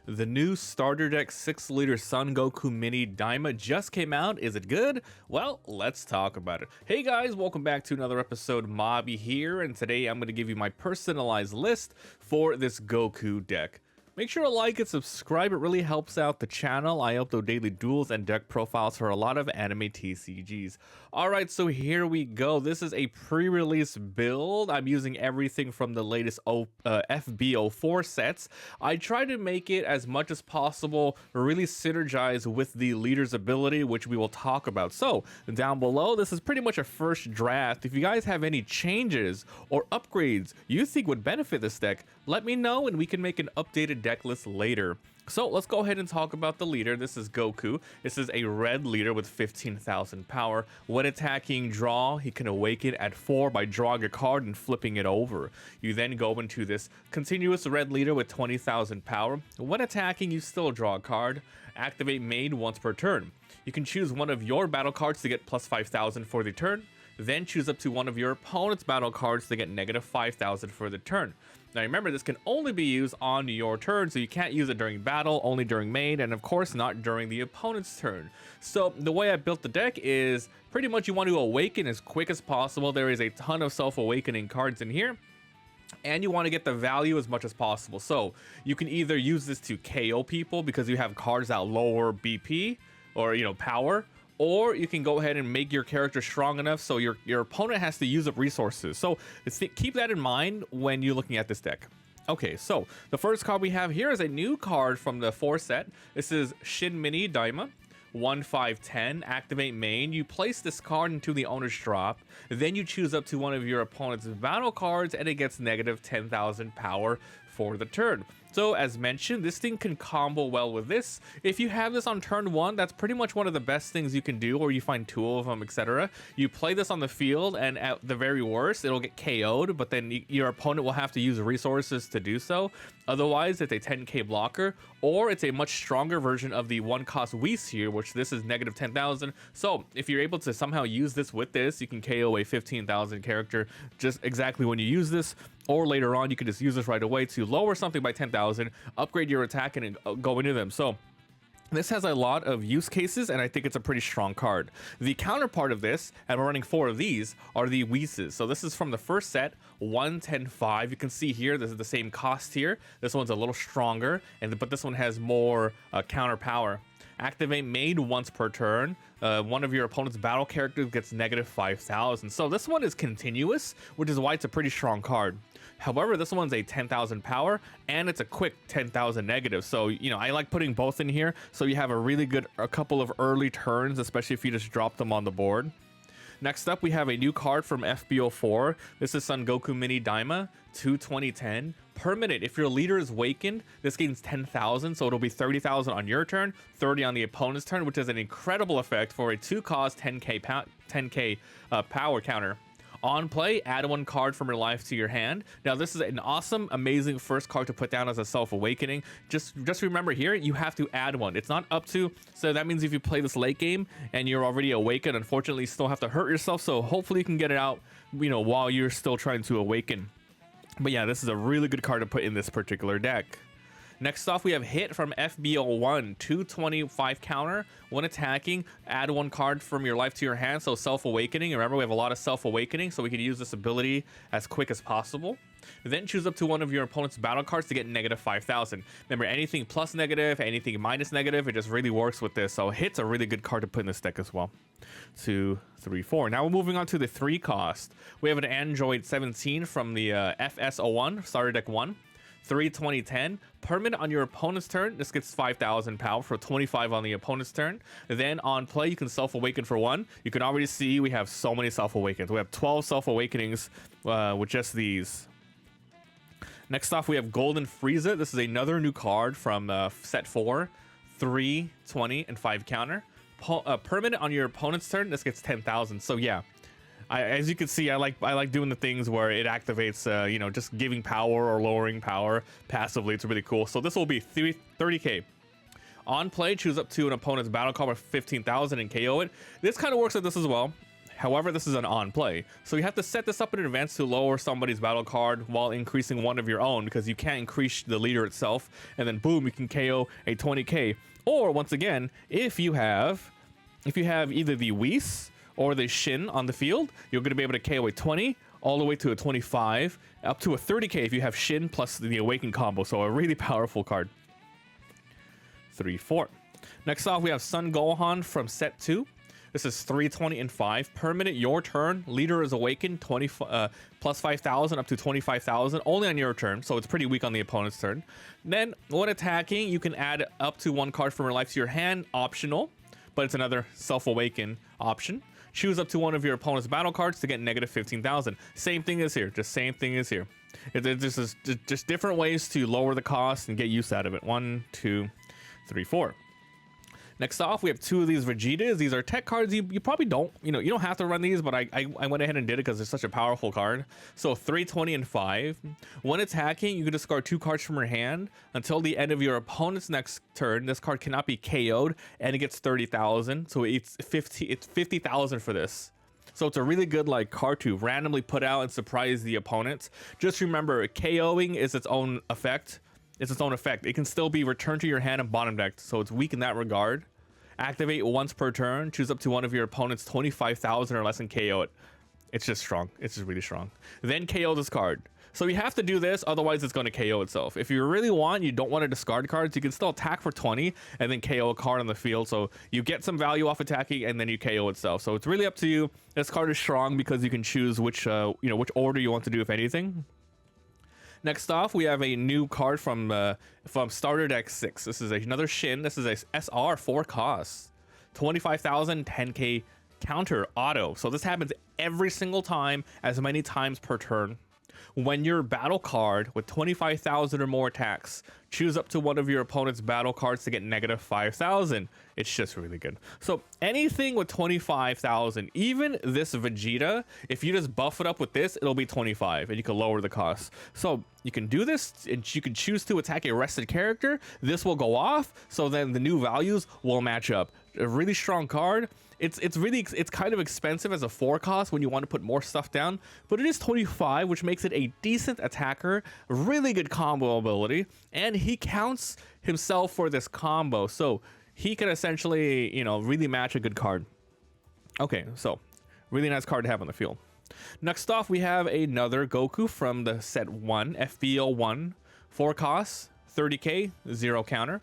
The new starter deck 6-liter Son Goku Mini Daima just came out. Is it good? Well, let's talk about it. Hey guys, welcome back to another episode. Mobby here, and today I'm going to give you my personalized list for this Goku deck. Make sure to like and subscribe, it really helps out the channel. I upload daily duels and deck profiles for a lot of anime TCGs. Alright, so here we go. This is a pre-release build. I'm using everything from the latest FB04 sets. I try to make it as much as possible, really synergize with the leader's ability, which we will talk about. So, down below, this is pretty much a first draft. If you guys have any changes or upgrades you think would benefit this deck, let me know and we can make an updated deck list later. So let's go ahead and talk about the leader. This is Goku. This is a red leader with 15,000 power. When attacking draw, he can awaken at 4 by drawing a card and flipping it over. You then go into this continuous red leader with 20,000 power. When attacking, you still draw a card. Activate main once per turn. You can choose one of your battle cards to get plus 5,000 for the turn. Then choose up to one of your opponent's battle cards to get negative 5,000 for the turn. Now remember, this can only be used on your turn, so you can't use it during battle, only during main, and of course not during the opponent's turn. So the way I built the deck is pretty much you want to awaken as quick as possible. There is a ton of self-awakening cards in here, and you want to get the value as much as possible. So you can either use this to KO people because you have cards that lower BP or power, or you can go ahead and make your character strong enough so your opponent has to use up resources. So keep that in mind when you're looking at this deck. Okay, so the first card we have here is a new card from the 4 set. This is Shin Mini Daima. 1/5/10, activate main. You place this card into the owner's drop, then you choose up to one of your opponent's battle cards and it gets negative 10,000 power for the turn. So as mentioned, this thing can combo well with this. If you have this on turn 1, that's pretty much one of the best things you can do, or you find 2 of them, etc. You play this on the field and at the very worst, it'll get KO'd, but then your opponent will have to use resources to do so. Otherwise, it's a 10k blocker, or it's a much stronger version of the 1-cost Whis here, which this is negative 10,000. So if you're able to somehow use this with this, you can KO a 15,000 character just exactly when you use this. Or later on, you can just use this right away to lower something by 10,000, upgrade your attack, and go into them. So this has a lot of use cases, and I think it's a pretty strong card. The counterpart of this, and we're running 4 of these, are the Whis. So this is from the first set, 1/10/5. You can see here, this is the same cost here. This one's a little stronger, but this one has more counter power. Activate main once per turn. One of your opponent's battle characters gets negative 5,000. So this one is continuous, which is why it's a pretty strong card. However, this one's a 10,000 power, and it's a quick 10,000 negative. So, I like putting both in here, so you have a couple of early turns, especially if you just drop them on the board. Next up, we have a new card from FB04. This is Son Goku Mini Daima, 2/20/10. Per minute, if your leader is awakened, this gains 10,000, so it'll be 30,000 on your turn, 30 on the opponent's turn, which is an incredible effect for a 2-cost 10k power counter. On play, add 1 card from your life to your hand. Now, this is an awesome, amazing first card to put down as a self-awakening. Just remember here, you have to add 1. It's not up to, so that means if you play this late game and you're already awakened, unfortunately, you still have to hurt yourself. So hopefully you can get it out, while you're still trying to awaken. But yeah, this is a really good card to put in this particular deck. Next off, we have Hit from FB01, 2/25 counter. When attacking, add 1 card from your life to your hand, so self-awakening. Remember, we have a lot of self-awakening, so we can use this ability as quick as possible. Then choose up to one of your opponent's battle cards to get negative 5,000. Remember, anything plus negative, anything minus negative, it just really works with this. So Hit's a really good card to put in this deck as well. 2, 3, 4. Now we're moving on to the 3 cost. We have an Android 17 from the FS01, starter deck 1. 3/20/10. Per minute on your opponent's turn, this gets 5,000 power for 25 on the opponent's turn. Then on play, you can self-awaken for 1. You can already see we have so many self-awakens. We have 12 self-awakenings with just these. Next off, we have Golden Frieza. This is another new card from set 4. 3/20/5 counter. Per minute on your opponent's turn, this gets 10,000. So yeah. As you can see, I like doing the things where it activates, just giving power or lowering power passively. It's really cool. So this will be 30k. On play, choose up to an opponent's battle card with 15,000 and KO it. This kind of works with this as well. However, this is an on play, so you have to set this up in advance to lower somebody's battle card while increasing one of your own, because you can't increase the leader itself, and then boom, you can KO a 20k. Or once again, if you have either the Whis or the Shin on the field, you're going to be able to KO a 20 all the way to a 25, up to a 30k if you have Shin plus the Awaken combo. So a really powerful card. 3-4. Next off, we have Son Gohan from set 2. This is 320 and 5 per minute. Your turn, leader is awakened, plus 5,000 up to 25,000 only on your turn, so it's pretty weak on the opponent's turn. Then when attacking, you can add up to 1 card from your life to your hand, optional, but it's another self-awaken option. Choose up to 1 of your opponent's battle cards to get negative 15,000. Same thing as here, just same thing as here. This is just different ways to lower the cost and get use out of it. 1, 2, 3, 4. Next off, we have 2 of these Vegetas. These are tech cards. You probably don't, you don't have to run these, but I went ahead and did it because it's such a powerful card. So 320 and 5. When attacking, you can discard 2 cards from your hand until the end of your opponent's next turn. This card cannot be KO'd, and it gets 30,000. So it's 50,000 for this. So it's a really good card to randomly put out and surprise the opponent. Just remember, KOing is its own effect. It's its own effect. It can still be returned to your hand and bottom decked, so it's weak in that regard. Activate once per turn. Choose up to 1 of your opponent's 25,000 or less and KO it. It's just strong. It's just really strong. Then KO this card. So you have to do this, otherwise it's going to KO itself. If you really want, you don't want to discard cards, you can still attack for 20 and then KO a card on the field. So you get some value off attacking and then you KO itself. So it's really up to you. This card is strong because you can choose which order you want to do, if anything. Next off, we have a new card from Starter Deck 6. This is another Shin. This is a SR 4 cost. 25,000, 10k counter auto. So this happens every single time, as many times per turn. When your battle card with 25,000 or more attacks, choose up to 1 of your opponent's battle cards to get negative 5,000. It's just really good. So anything with 25,000, even this Vegeta, if you just buff it up with this, it'll be 25 and you can lower the cost. So you can do this and you can choose to attack a rested character. This will go off, so then the new values will match up. A really strong card. It's kind of expensive as a 4 cost when you want to put more stuff down, but it is 25, which makes it a decent attacker, really good combo ability, and he counts himself for this combo, so he can essentially, really match a good card. Okay, so really nice card to have on the field. Next off, we have another Goku from the set 1, FBO 1, 4 costs, 30k, 0 counter.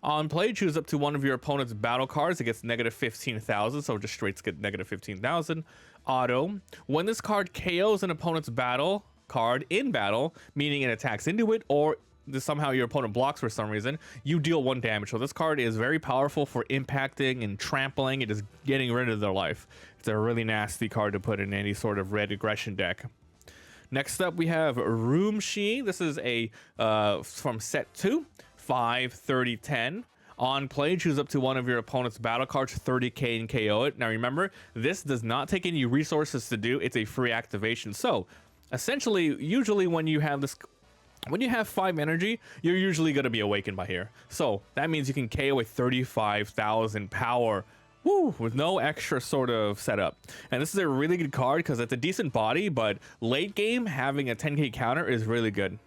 On play, choose up to 1 of your opponent's battle cards. It gets negative 15,000, so just straight get negative 15,000. Auto. When this card KOs an opponent's battle card in battle, meaning it attacks into it, or somehow your opponent blocks for some reason, you deal 1 damage. So this card is very powerful for impacting and trampling and just getting rid of their life. It's a really nasty card to put in any sort of red aggression deck. Next up, we have Roomshi. This is a from set 2. 5, 30, 10. On play, choose up to 1 of your opponent's battle cards, 30k, and KO it. Now remember, this does not take any resources to do. It's a free activation. So essentially, usually when you have 5 energy, you're usually going to be awakened by here. So that means you can KO a 35,000 power, with no extra sort of setup. And this is a really good card because it's a decent body, but late game having a 10k counter is really good.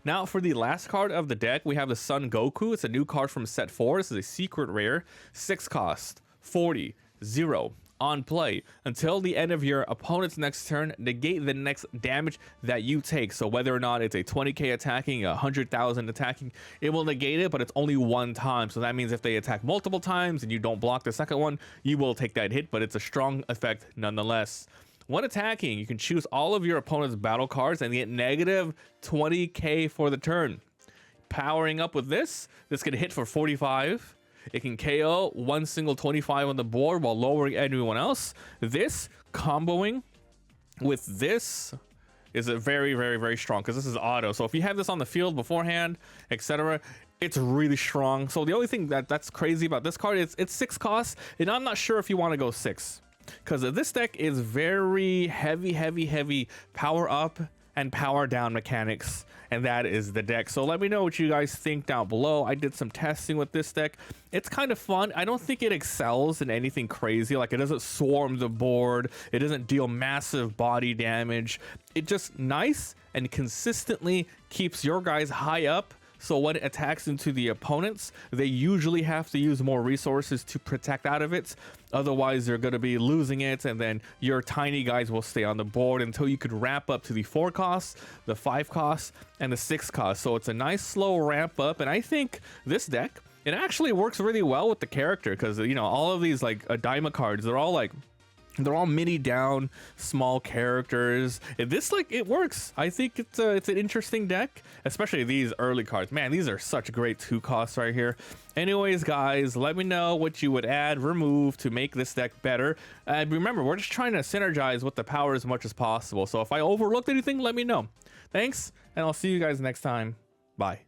Now for the last card of the deck, we have the Son Goku. It's a new card from set 4. This is a secret rare, 6 cost, 40, 0. On play, until the end of your opponent's next turn, negate the next damage that you take. So whether or not it's a 20k attacking, 100,000 attacking, it will negate it, but it's only 1 time. So that means if they attack multiple times and you don't block the second one, you will take that hit, but it's a strong effect nonetheless. When attacking, you can choose all of your opponent's battle cards and get negative 20k for the turn. Powering up with this can hit for 45. It can KO 1 single 25 on the board while lowering everyone else. This comboing with this is a very, very, very strong because this is auto. So if you have this on the field beforehand, etc., it's really strong. So the only thing that's crazy about this card is it's 6 costs, and I'm not sure if you want to go 6. Because this deck is very heavy power up and power down mechanics, and that is the deck. So let me know what you guys think down below. I did some testing with this deck. It's kind of fun. I don't think it excels in anything crazy. Like, it doesn't swarm the board, it doesn't deal massive body damage. It just nice and consistently keeps your guys high up. So when it attacks into the opponents, they usually have to use more resources to protect out of it. Otherwise, they're going to be losing it, and then your tiny guys will stay on the board until you could ramp up to the 4 costs, the 5 costs, and the 6 costs. So it's a nice slow ramp up, and I think this deck, it actually works really well with the character, because, you know, all of these like Daima cards, they're all mini down small characters. This, like, it works. I think it's an interesting deck, especially these early cards. Man, these are such great 2 costs right here. Anyways, guys, let me know what you would add, remove to make this deck better. And remember, we're just trying to synergize with the power as much as possible. So if I overlooked anything, let me know. Thanks, and I'll see you guys next time. Bye.